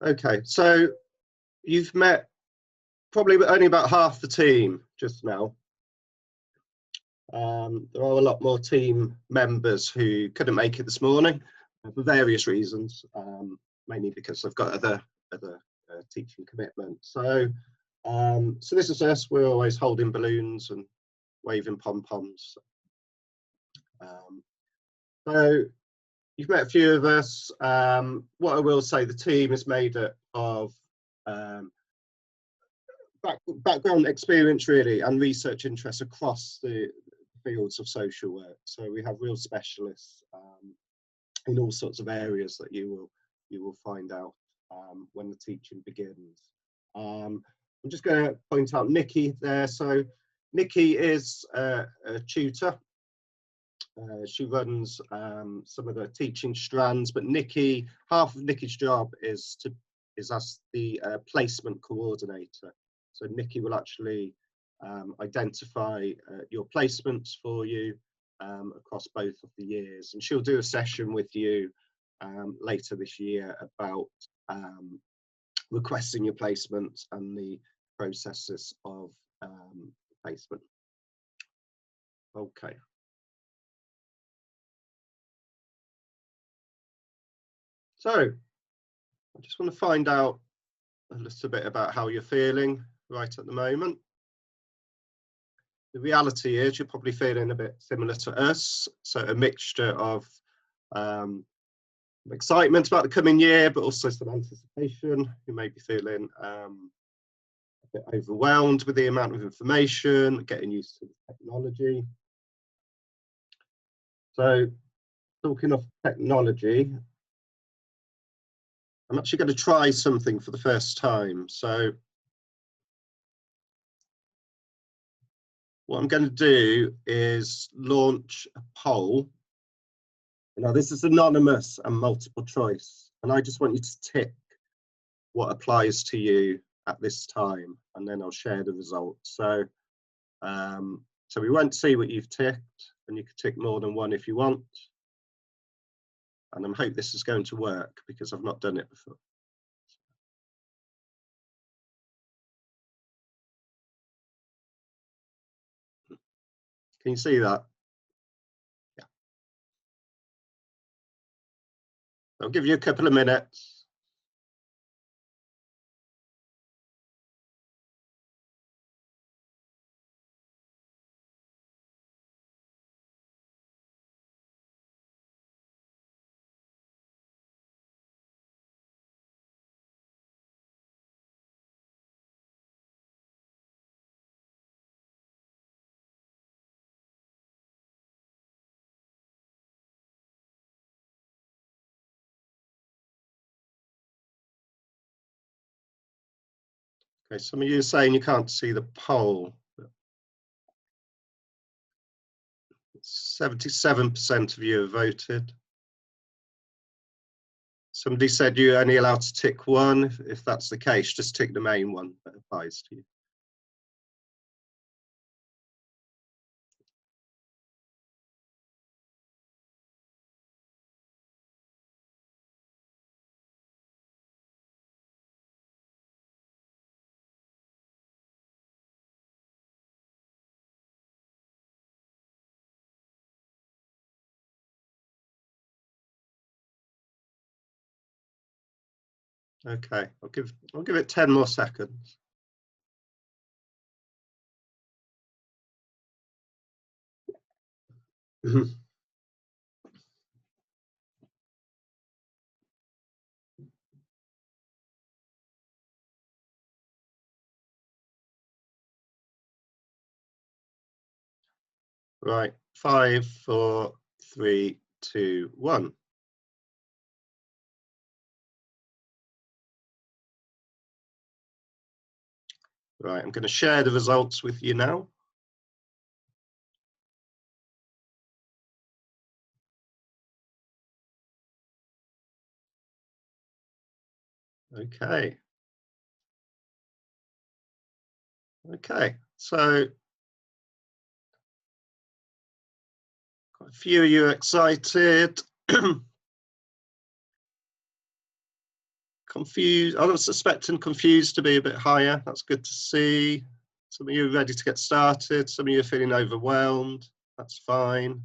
Okay, so you've met probably only about half the team just now. There are a lot more team members who couldn't make it this morning for various reasons, mainly because they've got other teaching commitments. So this is us. We're always holding balloons and waving pom-poms. So you've met a few of us. What I will say, the team is made up of background experience really and research interests across the fields of social work. So we have real specialists in all sorts of areas that you will find out when the teaching begins. I'm just going to point out Nikki there. So Nikki is a tutor. She runs some of the teaching strands, but half of Nikki's job is as the placement coordinator. So Nikki will actually identify your placements for you across both of the years, and she'll do a session with you later this year about requesting your placements and the processes of placement. Okay. So I just want to find out a little bit about how you're feeling right at the moment. The reality is you're probably feeling a bit similar to us, so a mixture of excitement about the coming year, but also some anticipation. You may be feeling a bit overwhelmed with the amount of information, getting used to the technology. So talking of technology, I'm actually going to try something for the first time. So what I'm going to do is launch a poll. Now this is anonymous and multiple choice, and I just want you to tick what applies to you at this time, and then I'll share the results. So we won't see what you've ticked, and you can tick more than one if you want. And I hope this is going to work because I've not done it before. Can you see that? Yeah. I'll give you a couple of minutes. Okay, some of you are saying you can't see the poll. 77% of you have voted. Somebody said you're only allowed to tick one. If that's the case, just tick the main one that applies to you. Okay, I'll give it 10 more seconds. Right, 5, 4, 3, 2, 1. Right, I'm going to share the results with you now. Okay. Okay, so quite a few of you are excited. Confused. I was suspecting confused to be a bit higher. That's good to see. Some of you are ready to get started. Some of you are feeling overwhelmed. That's fine.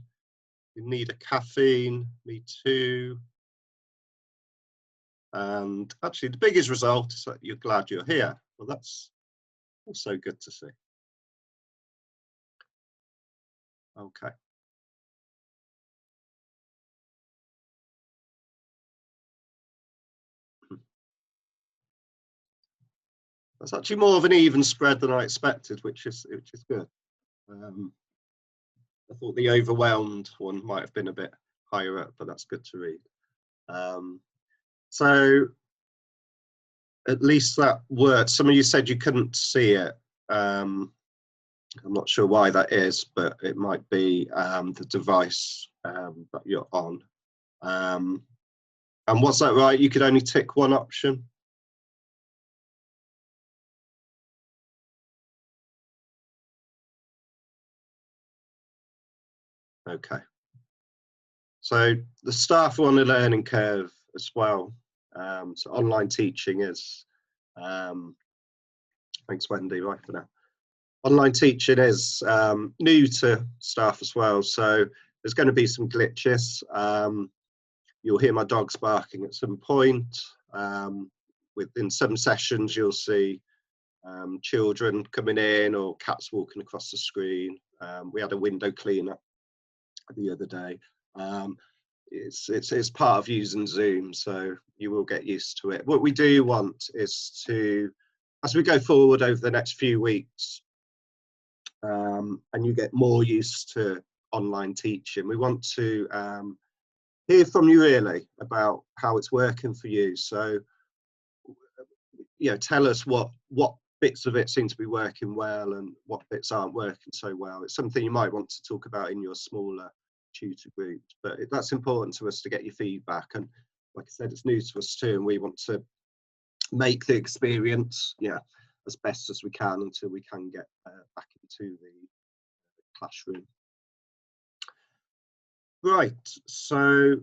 You need a caffeine. Me too. And actually, the biggest result is that you're glad you're here. Well, that's also good to see. Okay. That's actually more of an even spread than I expected, which is good. I thought the overwhelmed one might have been a bit higher up, but that's good to read. So at least that worked. Some of you said you couldn't see it. I'm not sure why that is, but it might be the device that you're on. And was that right? You could only tick one option? Okay. So the staff are on a learning curve as well. So online teaching is, thanks Wendy, right for now. Online teaching is new to staff as well. So there's going to be some glitches. You'll hear my dogs barking at some point. Within some sessions, you'll see children coming in or cats walking across the screen. We had a window cleaner the other day. It's part of using Zoom, so you will get used to it. What we do want is to, as we go forward over the next few weeks, and you get more used to online teaching, we want to hear from you really about how it's working for you. So, you know, tell us what bits of it seem to be working well and what bits aren't working so well. It's something you might want to talk about in your smaller tutor groups, but that's important to us to get your feedback. And like I said, it's new to us too, and we want to make the experience, as best as we can until we can get back into the classroom. Right, so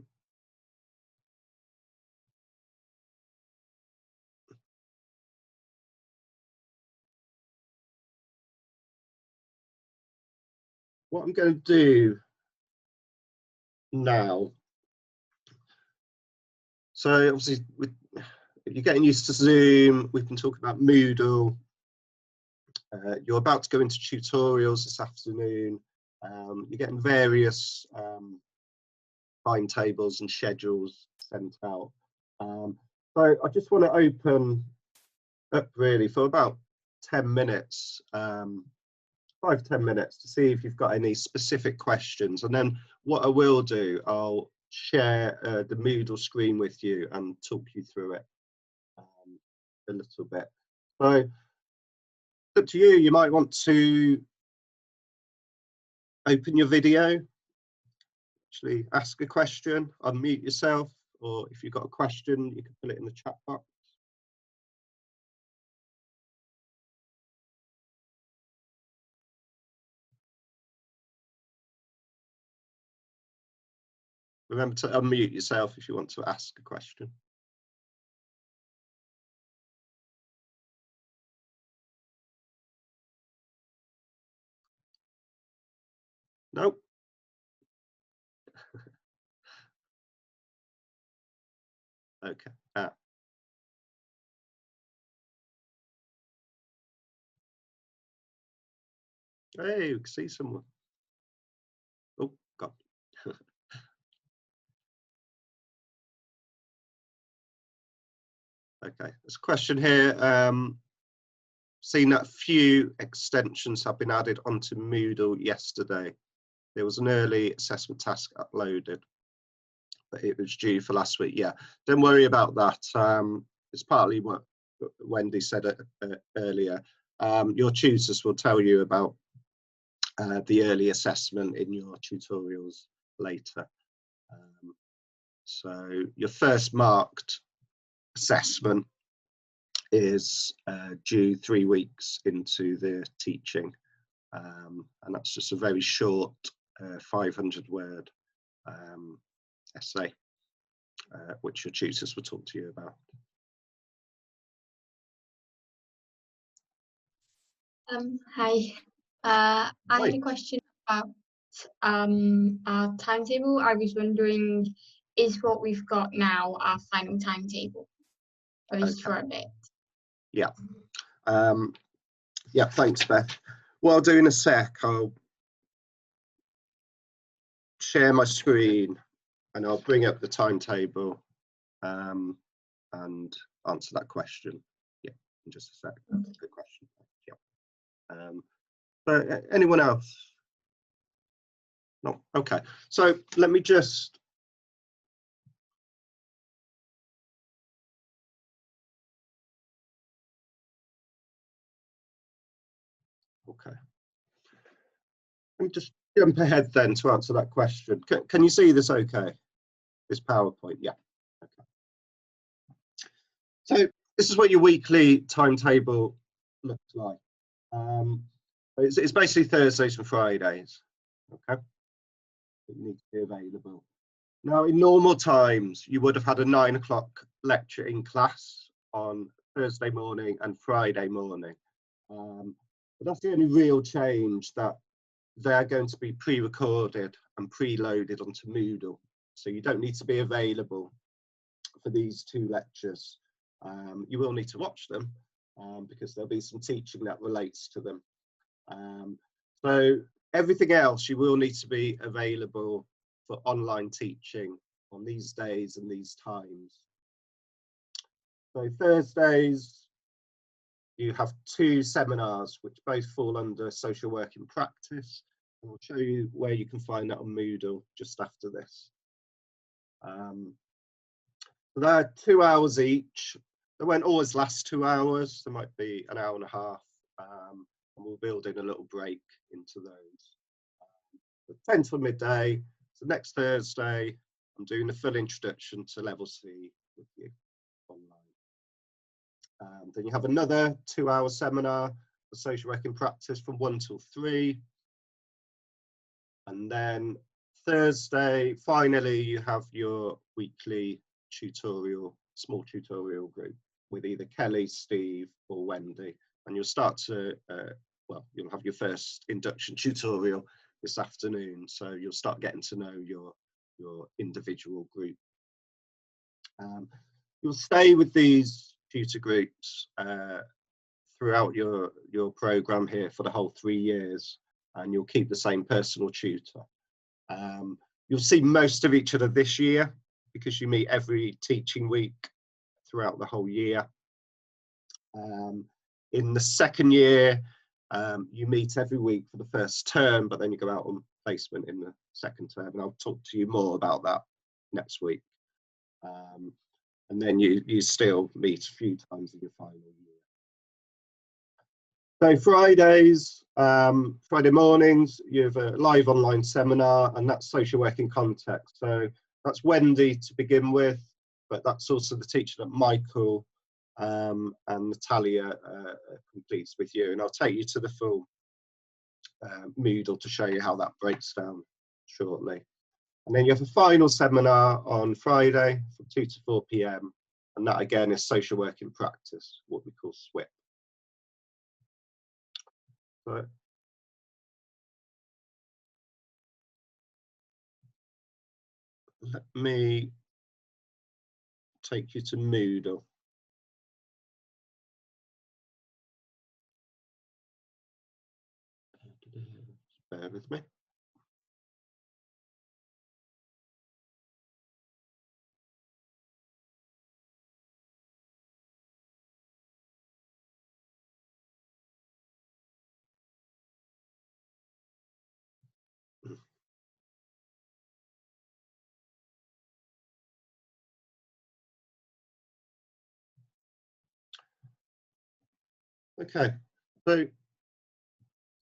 what I'm going to do now, so obviously if you're getting used to Zoom, we've been talking about Moodle. You're about to go into tutorials this afternoon. You're getting various timetables and schedules sent out. So I just want to open up really for about 10 minutes, 5-10 minutes, to see if you've got any specific questions. And then what I will do, I'll share the Moodle screen with you and talk you through it a little bit. So up to you, you might want to open your video, actually ask a question, unmute yourself, or if you've got a question, you can put it in the chat box. Remember to unmute yourself if you want to ask a question. Nope. Okay. Hey, we can see someone. Oh, God. Okay, there's a question here. Seen that a few extensions have been added onto Moodle yesterday. There was an early assessment task uploaded, but it was due for last week. Yeah, don't worry about that. It's partly what Wendy said earlier. Your tutors will tell you about the early assessment in your tutorials later. So your first marked assessment is due 3 weeks into the teaching, and that's just a very short 500-word essay, which your tutors will talk to you about. Hi. I had a question about our timetable. I was wondering, is what we've got now our final timetable, or is it for a bit? Yeah. Yeah, thanks, Beth. What I'll do in a sec, I'll share my screen and I'll bring up the timetable and answer that question. Yeah, in just a sec. That's a good question. Yeah. But anyone else? No. Okay. So let me just. Okay. Let me just jump ahead then to answer that question. Can you see this okay? This PowerPoint? Yeah. Okay. So this is what your weekly timetable looks like. It's basically Thursdays and Fridays. Okay. It needs to be available. Now, in normal times, you would have had a 9 o'clock lecture in class on Thursday morning and Friday morning. But that's the only real change, that they're going to be pre-recorded and preloaded onto Moodle. So you don't need to be available for these 2 lectures. You will need to watch them because there'll be some teaching that relates to them. So everything else, you will need to be available for online teaching on these days and these times. So Thursdays, you have 2 seminars which both fall under social work in practice. And I'll show you where you can find that on Moodle just after this. They're 2 hours each. They won't always last 2 hours. There might be an hour and a half, and we'll build in a little break into those. 10 till midday. So next Thursday, I'm doing the full introduction to Level C with you online. Then you have another 2-hour seminar for social work in practice from 1 till 3. And then Thursday, finally, you have your weekly tutorial, small tutorial group with either Kelly, Steve, or Wendy. And you'll start to, well, you'll have your first induction tutorial this afternoon. So you'll start getting to know your individual group. You'll stay with these tutor groups throughout your program here for the whole 3 years, and you'll keep the same personal tutor. You'll see most of each other this year because you meet every teaching week throughout the whole year. In the second year, you meet every week for the first term, but then you go out on placement in the second term, and I'll talk to you more about that next week. And then you still meet a few times in your final year. So Fridays, Friday mornings, you have a live online seminar, and that's social work in context. So that's Wendy to begin with, but that's also the teacher that Michael and Natalia completes with you. And I'll take you to the full Moodle to show you how that breaks down shortly. And then you have a final seminar on Friday from 2 to 4 p.m. And that again is social work in practice, what we call SWIP. So, let me take you to Moodle. Bear with me. Okay, so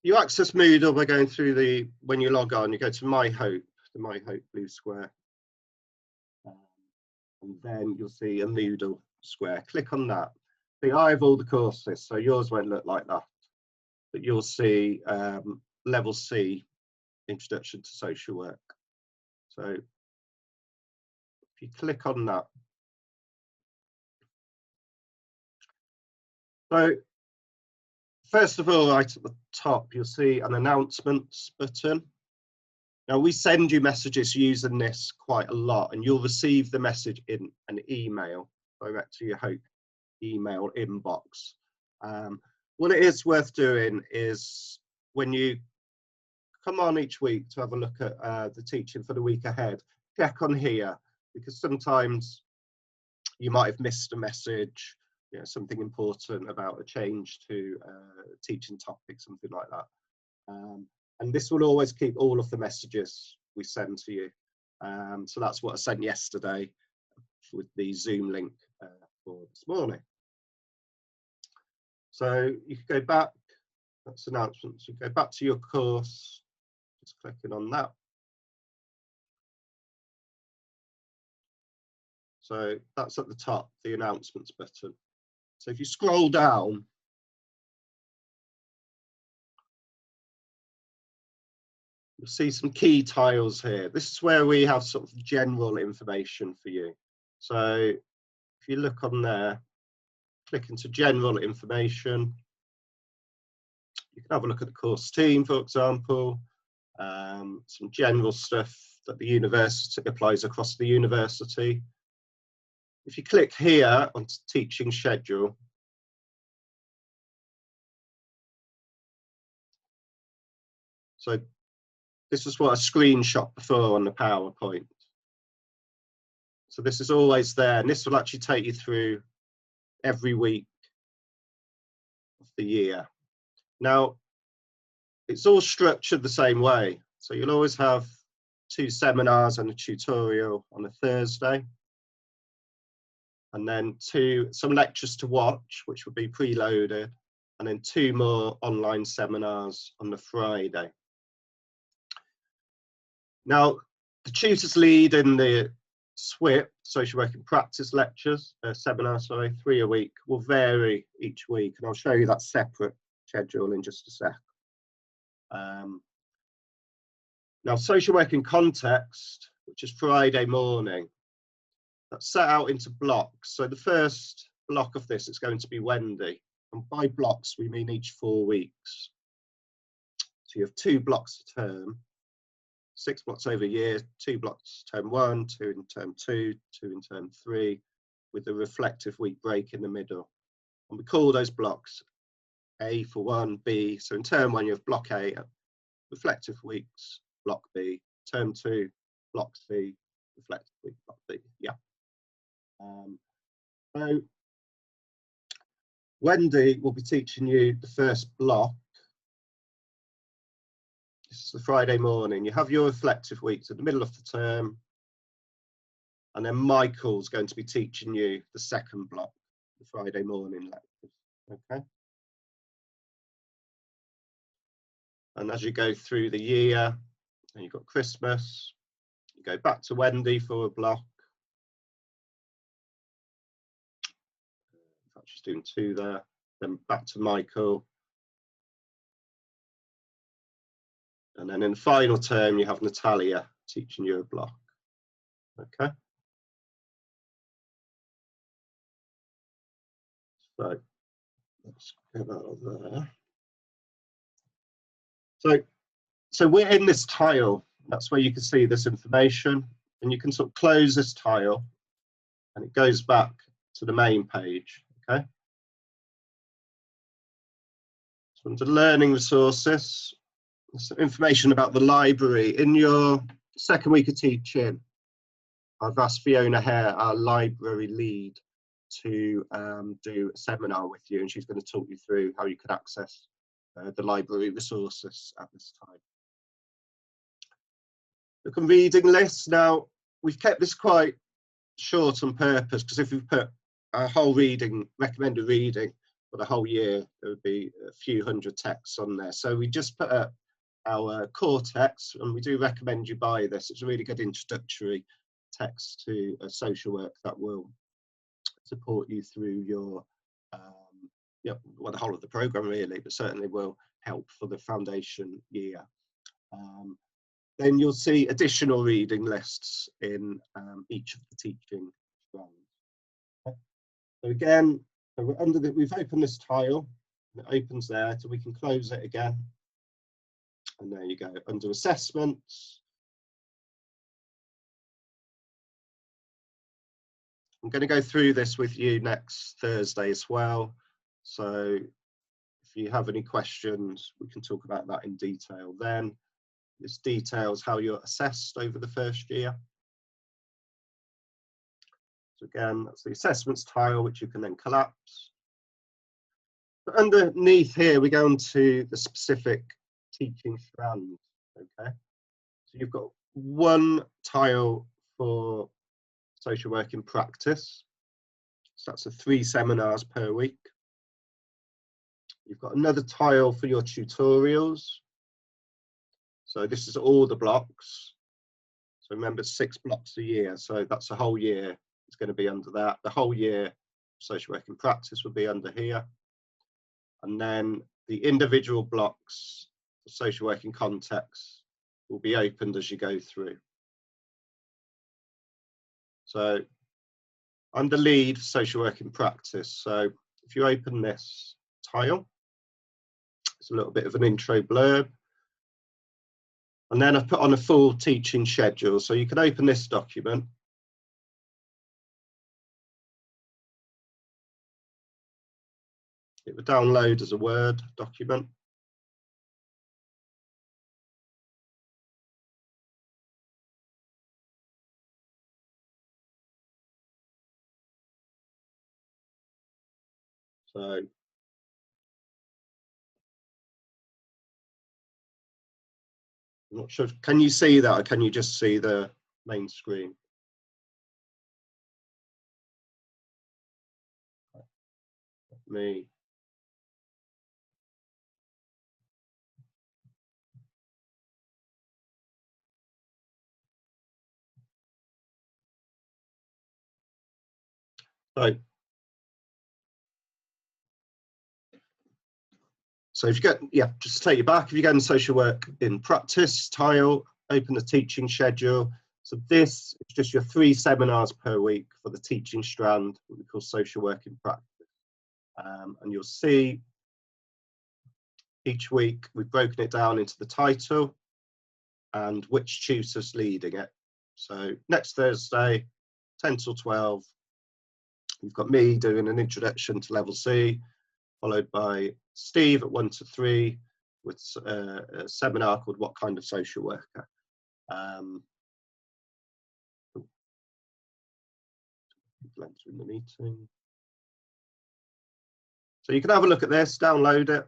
you access Moodle by going through when you log on, you go to My Hope, the My Hope blue square. And then you'll see a Moodle square. Click on that. See, I have all the courses, so yours won't look like that. But you'll see Level C, Introduction to Social Work. So if you click on that. So first of all, right at the top, you'll see an announcements button. Now, we send you messages using this quite a lot, and you'll receive the message in an email direct to your Hope email inbox. What it is worth doing is when you come on each week to have a look at the teaching for the week ahead, check on here, because sometimes you might have missed a message, you know, something important about a change to teaching topic, something like that. And this will always keep all of the messages we send to you. So that's what I sent yesterday with the Zoom link for this morning. So you can go back, that's announcements, you go back to your course, just clicking on that. So that's at the top, the announcements button. So if you scroll down, you'll see some key tiles here. This is where we have sort of general information for you. So if you look on there, click into general information. You can have a look at the course team, for example, some general stuff that the university applies across the university. If you click here on teaching schedule, so this is what I screenshot before on the PowerPoint. So this is always there, and this will actually take you through every week of the year. Now, it's all structured the same way. So you'll always have 2 seminars and a tutorial on a Thursday, and then some lectures to watch, which will be preloaded, and then 2 more online seminars on the Friday. Now, the tutors lead in the SWIP, social work in practice lectures, seminar, sorry, 3 a week, will vary each week, and I'll show you that separate schedule in just a sec. Now, social work in context, which is Friday morning, that's set out into blocks. So the first block of this is going to be Wendy, and by blocks we mean each 4 weeks. So you have 2 blocks a term, 6 blocks over a year, 2 blocks term 1, 2 in term 2, 2 in term 3, with a reflective week break in the middle. And we call those blocks A for 1, B. So in term 1 you have block A, reflective weeks, block B, term 2, block C, reflective week, block B. Yeah. So Wendy will be teaching you the first block. This is the Friday morning. You have your reflective weeks at the middle of the term, and then Michael's going to be teaching you the second block, the Friday morning lectures. Okay. And as you go through the year, and you've got Christmas, you go back to Wendy for a block. In fact, she's doing 2 there. Then back to Michael. And then in the final term, you have Natalia teaching you a block. Okay. So let's get that up there. So we're in this tile. That's where you can see this information, and you can sort of close this tile, and it goes back to the main page. Okay. So under learning resources, some information about the library. In your second week of teaching, I've asked Fiona Hare, our library lead, to do a seminar with you, and she's going to talk you through how you could access the library resources at this time. Look on reading lists. Now, we've kept this quite short on purpose, because if we put a whole recommended reading for the whole year, there would be a few hundred texts on there. So we just put up our core text, and we do recommend you buy this. It's a really good introductory text to social work that will support you through your well, the whole of the program really, but certainly will help for the foundation year. Then you'll see additional reading lists in each of the teaching strands. Okay. So again, we've opened this tile. It opens there, so we can close it again. And there you go, under assessments. I'm going to go through this with you next Thursday as well. So if you have any questions, we can talk about that in detail then. This details how you're assessed over the first year. So again, that's the assessments tile, which you can then collapse. But underneath here, we go into the specific teaching strands, okay? So you've got one tile for social work in practice. So that's 3 seminars per week. You've got another tile for your tutorials. So this is all the blocks. So remember, 6 blocks a year. So that's a whole year. It's going to be under that. The whole year social work in practice will be under here. And then the individual blocks for social work in context will be opened as you go through. So I'm the lead for social work in practice. So if you open this tile, it's a little bit of an intro blurb. And then I've put on a full teaching schedule. So you can open this document. It will download as a Word document. So I'm not sure, can you see that, or can you just see the main screen? Me. So if you get, yeah, just to take you back, if you go in social work in practice tile, open the teaching schedule. So this is just your 3 seminars per week for the teaching strand, what we call social work in practice. And you'll see each week we've broken it down into the title and which tutor's leading it. So next Thursday, 10 till 12, you've got me doing an introduction to level C, followed by Steve at 1 to 3 with a seminar called What Kind of Social Worker? People entering the meeting. So you can have a look at this, download it.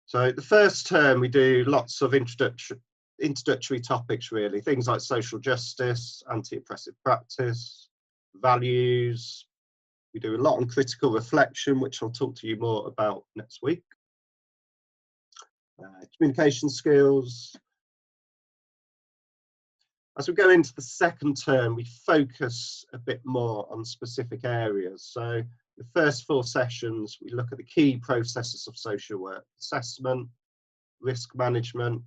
So the first term we do lots of introductory topics, really, things like social justice, anti-oppressive practice, values. We do a lot on critical reflection, which I'll talk to you more about next week. Communication skills. As we go into the second term, we focus a bit more on specific areas. So the first 4 sessions, we look at the key processes of social work: assessment, risk management,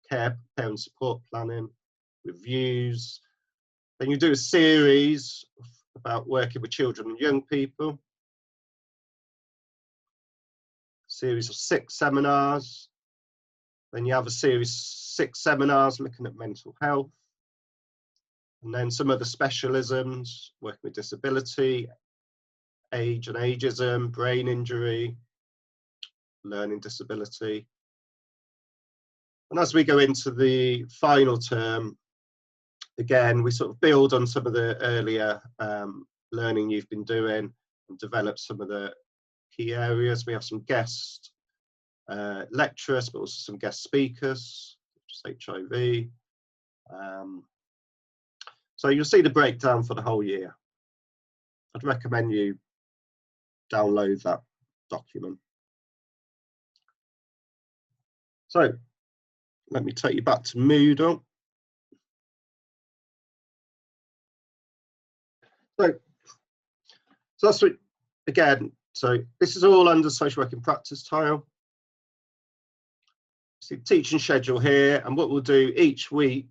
care and support planning, reviews. Then you do a series about working with children and young people. A series of 6 seminars. Then you have a series 6 seminars looking at mental health. And then some of the specialisms, working with disability, age and ageism, brain injury, learning disability. And as we go into the final term, again, we sort of build on some of the earlier learning you've been doing and develop some of the key areas. We have some guest lecturers, but also some guest speakers, such as HIV. So you'll see the breakdown for the whole year. I'd recommend you download that document. So let me take you back to Moodle. So that's what, again, so this is all under social work in practice tile. See teaching schedule here, and what we'll do each week,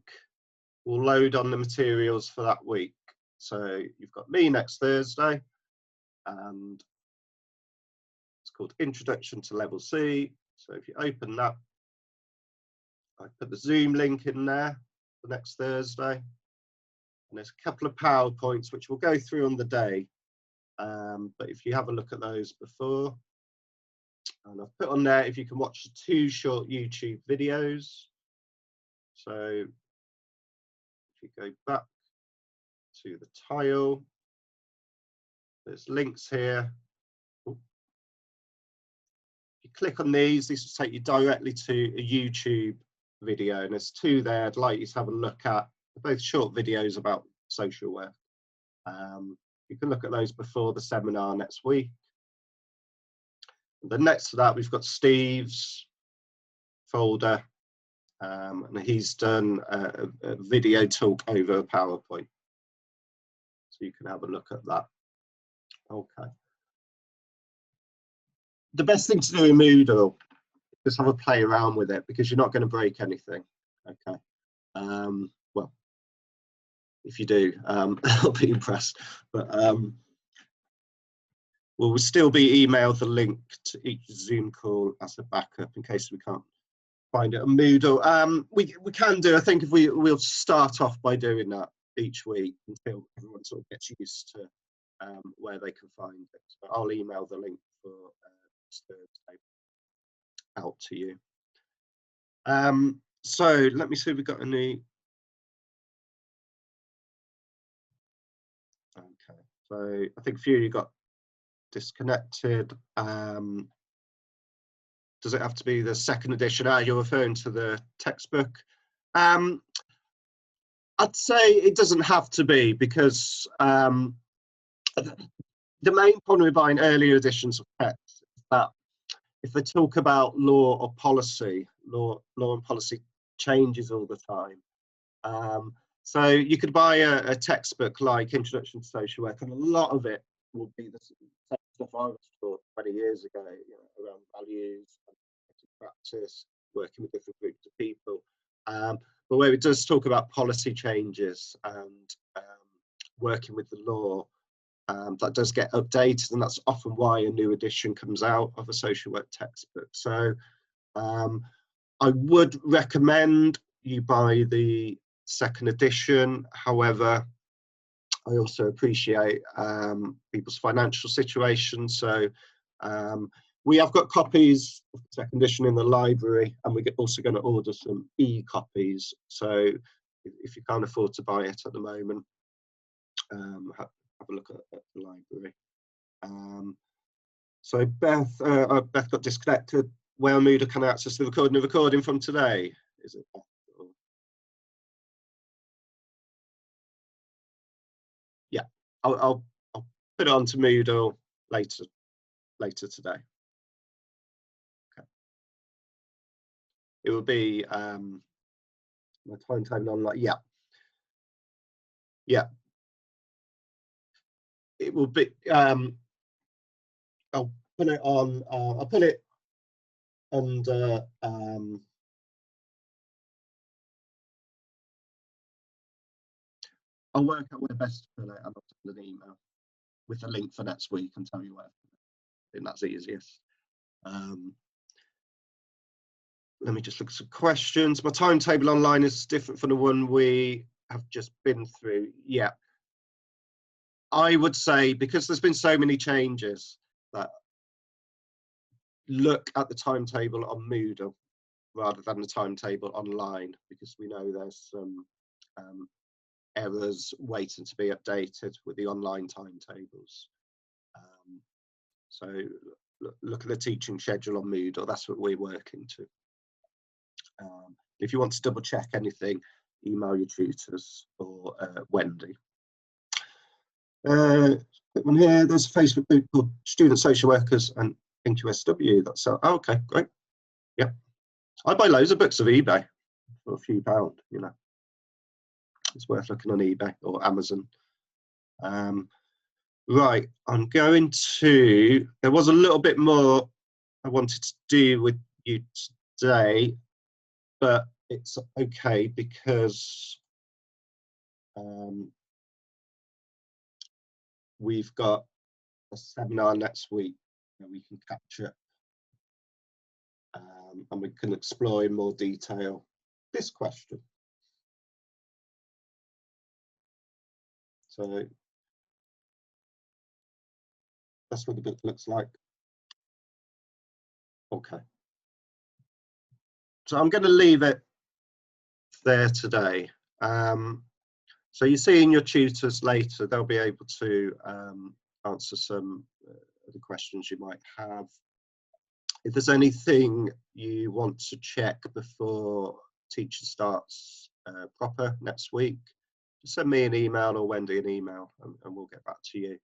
we'll load on the materials for that week. So you've got me next Thursday. and it's called Introduction to Level C. So if you open that, I put the Zoom link in there for next Thursday, and there's a couple of PowerPoints which we'll go through on the day, but if you have a look at those before, and I've put on there if you can watch 2 short YouTube videos. So if you go back to the tile, there's links here. If you click on these will take you directly to a YouTube video, and there's 2 there I'd like you to have a look at. They're both short videos about social work. You can look at those before the seminar next week. Then next to that, we've got Steve's folder, and he's done a video talk over PowerPoint. So you can have a look at that. Okay. The best thing to do in Moodle is have a play around with it, because you're not going to break anything. Okay. Well, if you do, I'll be impressed. But we'll still be emailed the link to each Zoom call as a backup in case we can't find it on Moodle. We can do, I think, if we'll start off by doing that each week until everyone sort of gets used to where they can find it. So I'll email the link for Thursday out to you. So let me see if we've got any. Okay, so I think a few of you got disconnected. Does it have to be the 2nd edition? You're referring to the textbook. I'd say it doesn't have to be, because the main problem with buying earlier editions of text is that if they talk about law or policy, law and policy changes all the time. So you could buy a textbook like Introduction to Social Work, and a lot of it will be the same stuff I was taught 20 years ago, around values, practice, working with different groups of people. But where it does talk about policy changes and working with the law, that does get updated, and that's often why a new edition comes out of a social work textbook. So I would recommend you buy the 2nd edition. However, I also appreciate people's financial situation. So we have got copies of the 2nd edition in the library, and we're also going to order some e-copies. So if you can't afford to buy it at the moment, have a look at the library. So Beth got disconnected. Where Moodle can access the recording from today? Is it? Yeah, I'll put it onto Moodle later today. Okay. It will be my timetable online. Yeah. It will be. I'll put it on. I'll put it under. I'll work out where best to put it, and I'll send an email with a link for next week and tell you where. I think that's easiest. Let me just look at some questions. My timetable online is different from the one we have just been through. Yeah. I would say, because there's been so many changes, that look at the timetable on Moodle rather than the timetable online, because we know there's some errors waiting to be updated with the online timetables. So look at the teaching schedule on Moodle. That's what we're working to. If you want to double check anything, email your tutors or Wendy. Quick one here. There's a Facebook group called Student Social Workers and NQSW. That's okay, great. Yeah, I buy loads of books of eBay for a few pound. It's worth looking on eBay or Amazon. Right, I'm going to. There was a little bit more I wanted to do with you today, but it's okay because we've got a seminar next week where we can capture it, and we can explore in more detail this question. So that's what the book looks like. Okay. So I'm going to leave it there today. So you see in your tutors later, they'll be able to answer some of the questions you might have. If there's anything you want to check before teacher starts proper next week, just send me an email or Wendy an email, and we'll get back to you.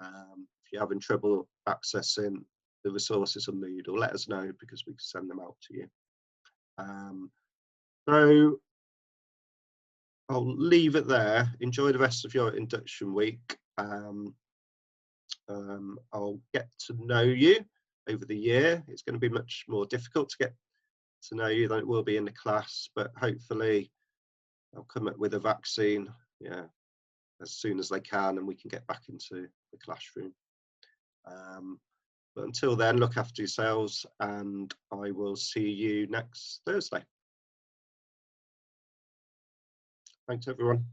If you're having trouble accessing the resources on Moodle, let us know, because we can send them out to you. So I'll leave it there. Enjoy the rest of your induction week. I'll get to know you over the year. It's going to be much more difficult to get to know you than it will be in the class, but hopefully they'll come up with a vaccine, yeah, as soon as they can, and we can get back into the classroom. But until then, look after yourselves, and I will see you next Thursday. Thanks, everyone.